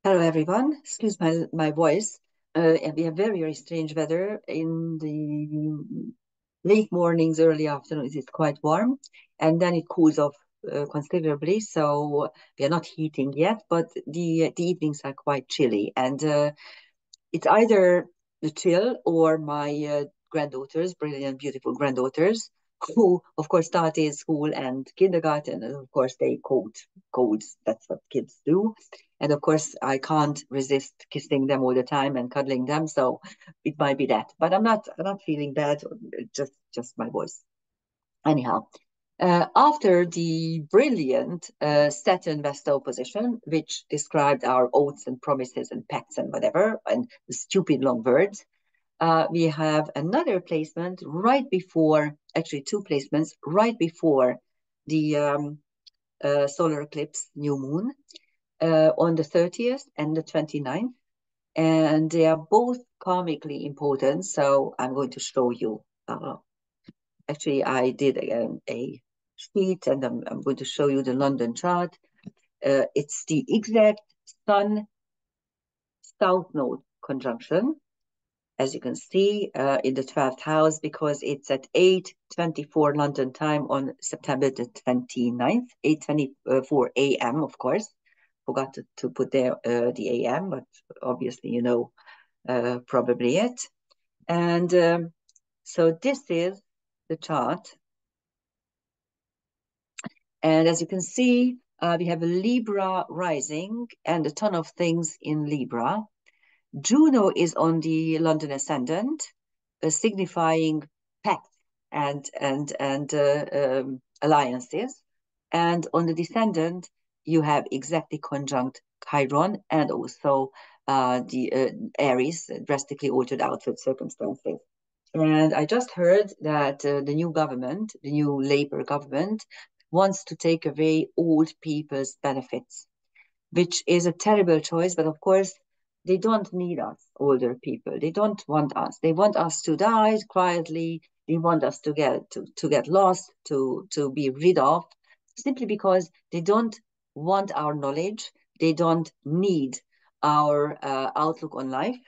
Hello, everyone. Excuse my voice. And we have very strange weather in the late mornings, early afternoons. It's quite warm, and then it cools off considerably. So we are not heating yet, but the evenings are quite chilly, and it's either the chill or my granddaughters, brilliant, beautiful granddaughters, who, of course, started school and kindergarten, and of course, they colds. That's what kids do. And of course, I can't resist kissing them all the time and cuddling them, so it might be that. But I'm not feeling bad. Just my voice. Anyhow, after the brilliant Saturn Vesta opposition, which described our oaths and promises and pacts and whatever, and the stupid long words, we have another placement right before, actually two placements right before the solar eclipse new moon on the 30th and the 29th. And they are both karmically important. So I'm going to show you. Actually, I did a sheet and I'm going to show you the London chart. It's the exact Sun South Node conjunction, as you can see in the 12th house, because it's at 8:24 London time on September the 29th, 8:24 a.m., of course. Forgot to put there the a.m., but obviously you know probably it. And so this is the chart. And as you can see, we have a Libra rising and a ton of things in Libra. Juno is on the London ascendant, signifying pacts and alliances. And on the descendant, you have exactly conjunct Chiron and also the Aries, drastically altered outward circumstances. And I just heard that the new government, the new Labour government, wants to take away old people's benefits, which is a terrible choice. But of course, they don't need us, older people. They don't want us. They want us to die quietly. They want us to get lost, to be rid of, simply because they don't want our knowledge. They don't need our outlook on life.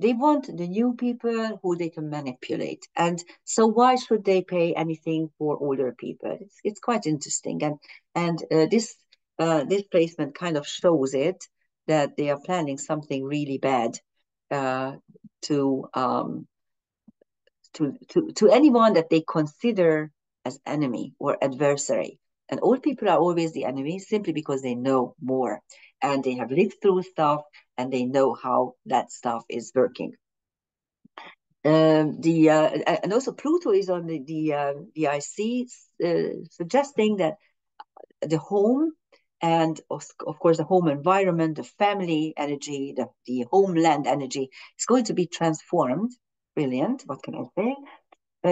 They want the new people who they can manipulate. And so why should they pay anything for older people? It's quite interesting. And this placement kind of shows it, that they are planning something really bad uh, to, to anyone that they consider as enemy or adversary. And old people are always the enemy simply because they know more and they have lived through stuff and they know how that stuff is working. And also Pluto is on the IC, suggesting that the home and of course the home environment, the family energy, the homeland energy is going to be transformed. Brilliant. What can I say?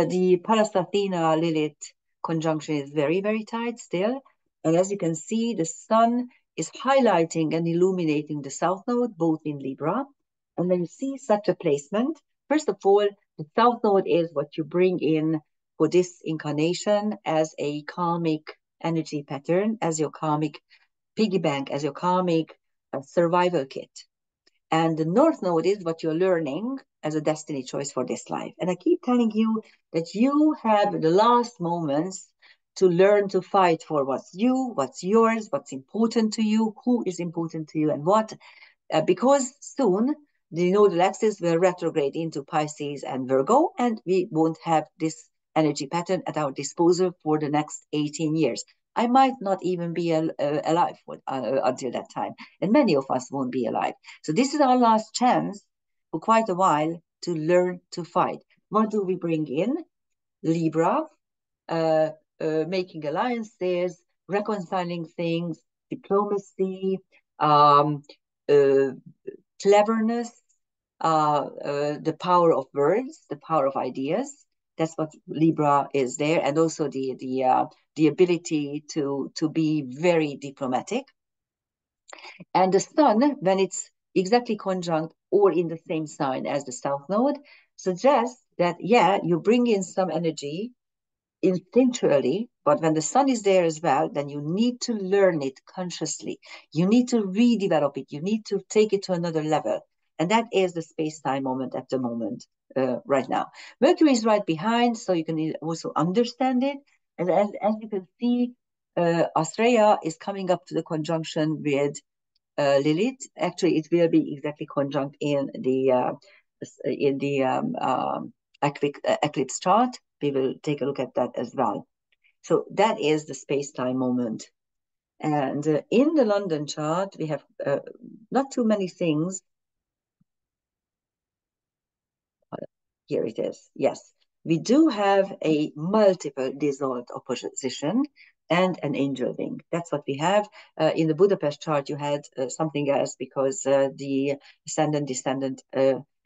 The Pallas Athena Lilith conjunction is very tight still, and as you can see, the sun is highlighting and illuminating the south node both in Libra. And when you see such a placement, first of all, the south node is what you bring in for this incarnation as a karmic energy pattern, as your karmic piggy bank, as your karmic survival kit. And the North Node is what you're learning as a destiny choice for this life. And I keep telling you that you have the last moments to learn to fight for what's you, what's yours, what's important to you, who is important to you, and what. Because soon the nodal axis will retrograde into Pisces and Virgo, and we won't have this energy pattern at our disposal for the next 18 years. I might not even be alive until that time, and many of us won't be alive. So this is our last chance for quite a while to learn to fight. What do we bring in? Libra, making alliances, reconciling things, diplomacy, um, uh, cleverness, the power of words, the power of ideas. That's what Libra is there, and also the ability to be very diplomatic. And the sun, when it's exactly conjunct or in the same sign as the south node, suggests that yeah, you bring in some energy instinctually, but when the sun is there as well, then you need to learn it consciously. You need to redevelop it. You need to take it to another level. And that is the space-time moment at the moment, right now. Mercury is right behind, so you can also understand it. And as you can see, Astrea is coming up to the conjunction with Lilith. Actually, it will be exactly conjunct in the eclipse chart. We will take a look at that as well. So that is the space-time moment. And in the London chart, we have not too many things. Here it is. Yes, we do have a multiple dissolved opposition and an angel wing. That's what we have. In the Budapest chart, you had something else because the ascendant-descendant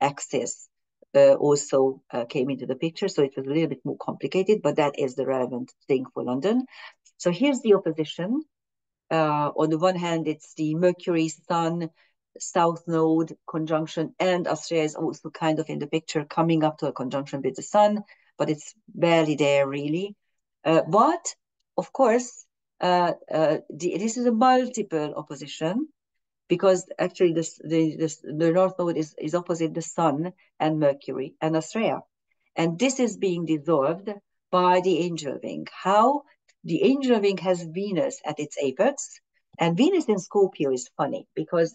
axis also came into the picture. So it was a little bit more complicated, but that is the relevant thing for London. So here's the opposition. On the one hand, it's the Mercury Sun South Node conjunction, and Astrea is also kind of in the picture, coming up to a conjunction with the Sun, but it's barely there really. But of course, this is a multiple opposition because actually the North Node is opposite the Sun and Mercury and Astrea. And this is being dissolved by the angel wing. How? The angel wing has Venus at its apex, and Venus in Scorpio is funny because,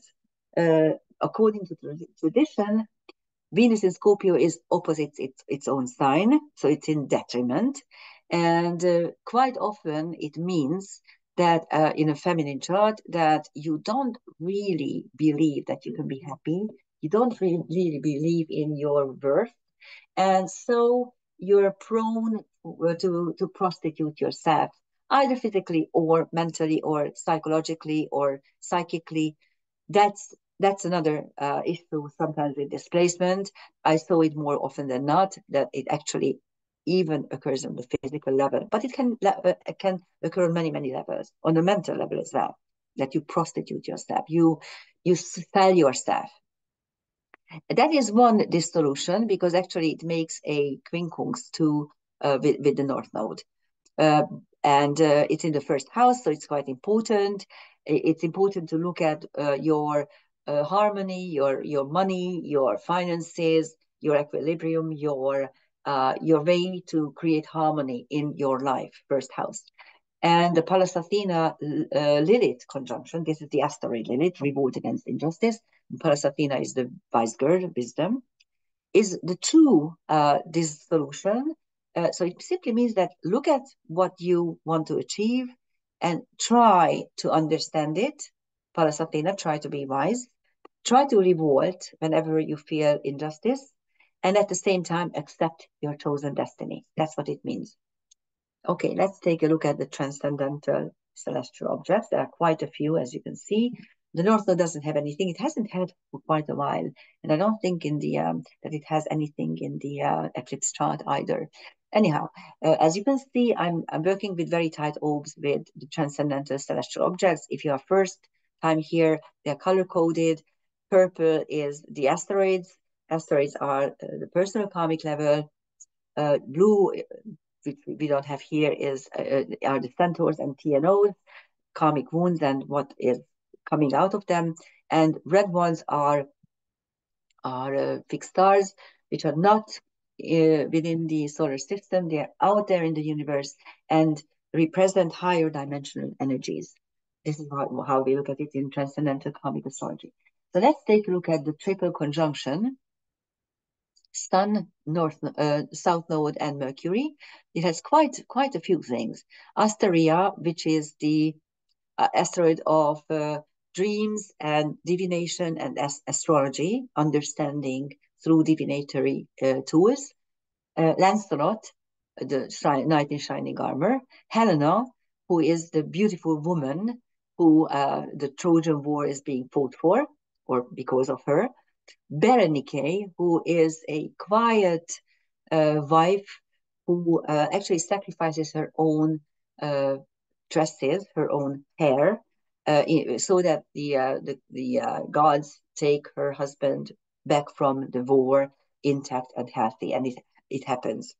according to tradition, Venus in Scorpio is opposite its own sign, so it's in detriment. And quite often it means that in a feminine chart that you don't really believe that you can be happy. You don't really believe in your worth, and so you're prone to prostitute yourself, either physically or mentally or psychologically or psychically. That's another issue sometimes with displacement. I saw it more often than not that it actually even occurs on the physical level, but it can occur on many levels, on the mental level as well. That you prostitute yourself, you sell yourself. That is one dissolution because actually it makes a quincunx to with the North Node. And it's in the first house, so it's quite important. It's important to look at your harmony, your money, your finances, your equilibrium, your way to create harmony in your life, first house. And the Pallas Athena Lilith conjunction, this is the asteroid Lilith, revolt against injustice. Pallas Athena is the vice girl, wisdom, is the true dissolution. So it simply means that look at what you want to achieve and try to understand it. Pallas Athena, try to be wise. Try to revolt whenever you feel injustice. And at the same time, accept your chosen destiny. That's what it means. Okay, let's take a look at the transcendental celestial objects. There are quite a few, as you can see. The North Node doesn't have anything. It hasn't had for quite a while, and I don't think in the that it has anything in the eclipse chart either. Anyhow, as you can see, I'm working with very tight orbs with the transcendental celestial objects. If you are first time here, they're color coded. Purple is the asteroids. Asteroids are the personal karmic level. Blue, which we don't have here, are the centaurs and TNOs, karmic wounds and what is coming out of them. And red ones are fixed stars, which are not within the solar system. They're out there in the universe and represent higher dimensional energies. This is how we look at it in transcendental karmic astrology. So let's take a look at the triple conjunction. Sun, South Node, and Mercury. It has quite a few things. Asteria, which is the asteroid of dreams and divination and astrology, understanding through divinatory tools. Lancelot, the knight in shining armor. Helena, who is the beautiful woman who the Trojan War is being fought for, or because of her. Berenike, who is a quiet wife who actually sacrifices her own dresses, her own hair, so that the gods take her husband back from the war intact and healthy, and it happens.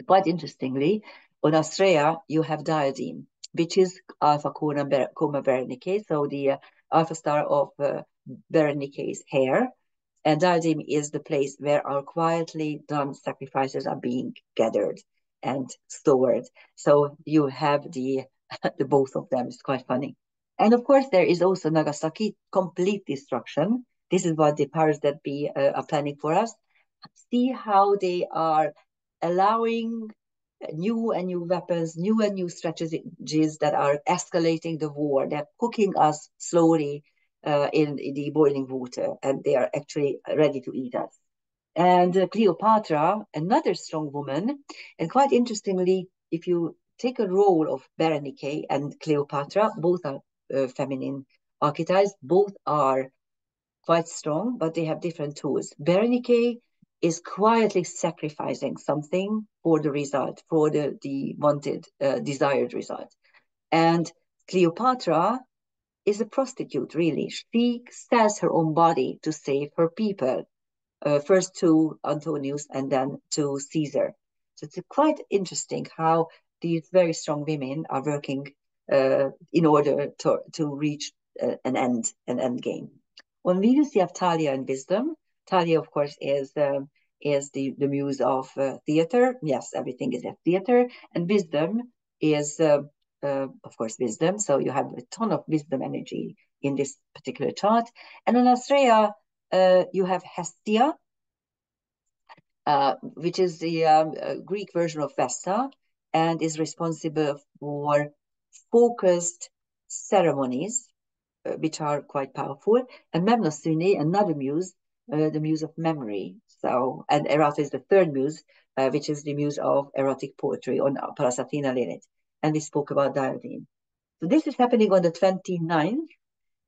Quite interestingly, on Astrea, you have diadem, which is Alpha Coma Berenice, so the alpha star of Berenice's hair. And diadem is the place where our quietly done sacrifices are being gathered and stored. So you have the the both of them. It's quite funny. And of course, there is also Nagasaki, complete destruction. This is what the powers that be are planning for us. See how they are allowing new and new weapons, new and new strategies that are escalating the war. They're cooking us slowly in the boiling water, and they are actually ready to eat us. And Cleopatra, another strong woman, and quite interestingly, if you take a role of Berenike and Cleopatra, both are feminine archetypes, both are quite strong, but they have different tools. Berenike is quietly sacrificing something for the result, for the wanted, desired result. And Cleopatra is a prostitute, really. She sells her own body to save her people, first to Antonius and then to Caesar. So it's quite interesting how these very strong women are working in order to reach an end game. On Venus, you have Talia and Wisdom. Talia, of course, is the muse of theater. Yes, everything is at theater. And Wisdom is, of course, wisdom. So you have a ton of wisdom energy in this particular chart. And on Astrea, you have Hestia, which is the Greek version of Vesta, and is responsible for focused ceremonies, which are quite powerful. And Memnosine, another muse, the muse of memory. So, and Eros is the third muse, which is the muse of erotic poetry on Pallas Athena Lilith. And we spoke about diadem. So this is happening on the 29th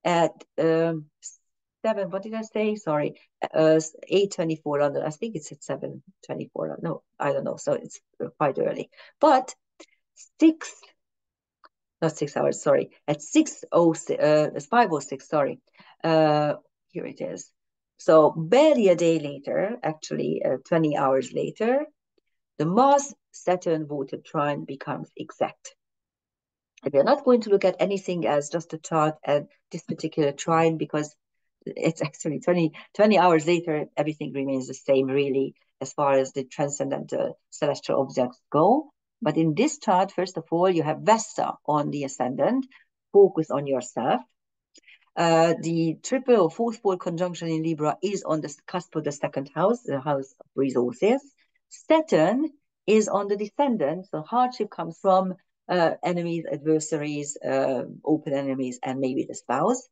at 7, what did I say? Sorry, 8:24 London. I think it's at 7:24. No, I don't know. So it's quite early. But 6, not 6 hours, sorry, at 6:06, 5:06, sorry. Here it is. So barely a day later, actually 20 hours later, the Mars Saturn voted trine becomes exact. And we are not going to look at anything as just a chart and this particular trine because it's actually 20 hours later, everything remains the same, really, as far as the transcendental celestial objects go. But in this chart, first of all, you have Vesta on the ascendant, focus on yourself. The triple or fourth pole conjunction in Libra is on the cusp of the second house, the house of resources. Saturn is on the descendant, so hardship comes from enemies, adversaries, open enemies, and maybe the spouse.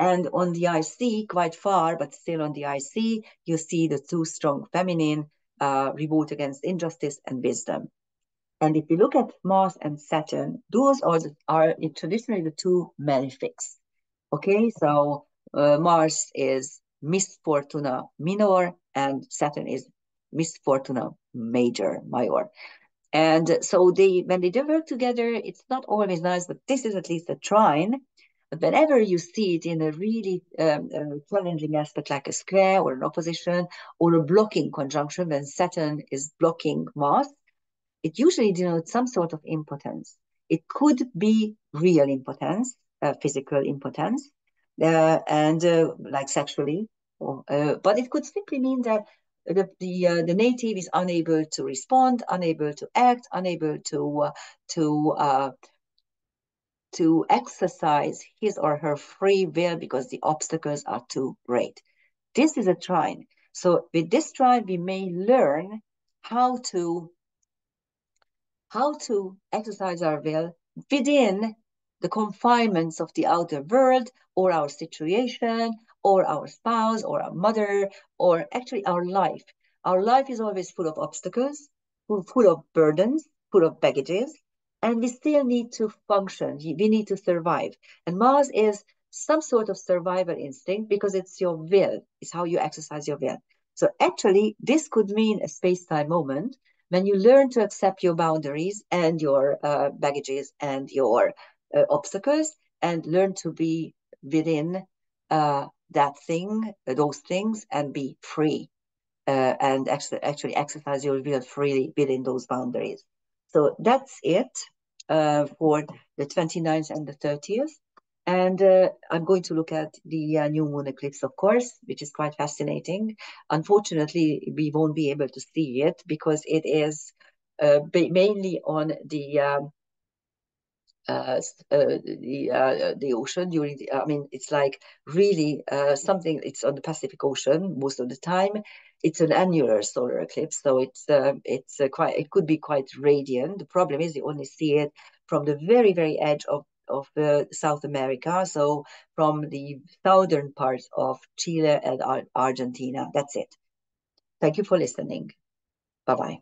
And on the IC, quite far, but still on the IC, you see the two strong feminine, revolt against injustice and wisdom. And if you look at Mars and Saturn, those are traditionally the two malefics. Okay, so Mars is Miss Fortuna minor, and Saturn is Miss Fortuna major. And so when they work together, it's not always nice, but this is at least a trine. But whenever you see it in a really challenging aspect, like a square or an opposition or a blocking conjunction, when Saturn is blocking Mars, it usually denotes some sort of impotence. It could be real impotence, physical impotence, and like sexually, but it could simply mean that the native is unable to respond, unable to act, unable to exercise his or her free will because the obstacles are too great. This is a trine. So with this trine, we may learn how to exercise our will within the confinements of the outer world or our situation or our spouse or our mother or actually our life. Our life is always full of obstacles, full of burdens, full of baggages, and we still need to function. We need to survive. And Mars is some sort of survival instinct because it's your will, it's how you exercise your will. So actually, this could mean a space-time moment when you learn to accept your boundaries and your baggages and your obstacles and learn to be within those things and be free. and actually exercise your will freely within those boundaries. So that's it for the 29th and the 30th. And I'm going to look at the new moon eclipse, of course, which is quite fascinating. Unfortunately, we won't be able to see it because it is mainly on the ocean during the, I mean, it's like really something. It's on the Pacific Ocean most of the time. It's an annular solar eclipse, so it's quite, it could be quite radiant. The problem is you only see it from the very edge of South America, so from the southern parts of Chile and Argentina. That's it. Thank you for listening. Bye bye.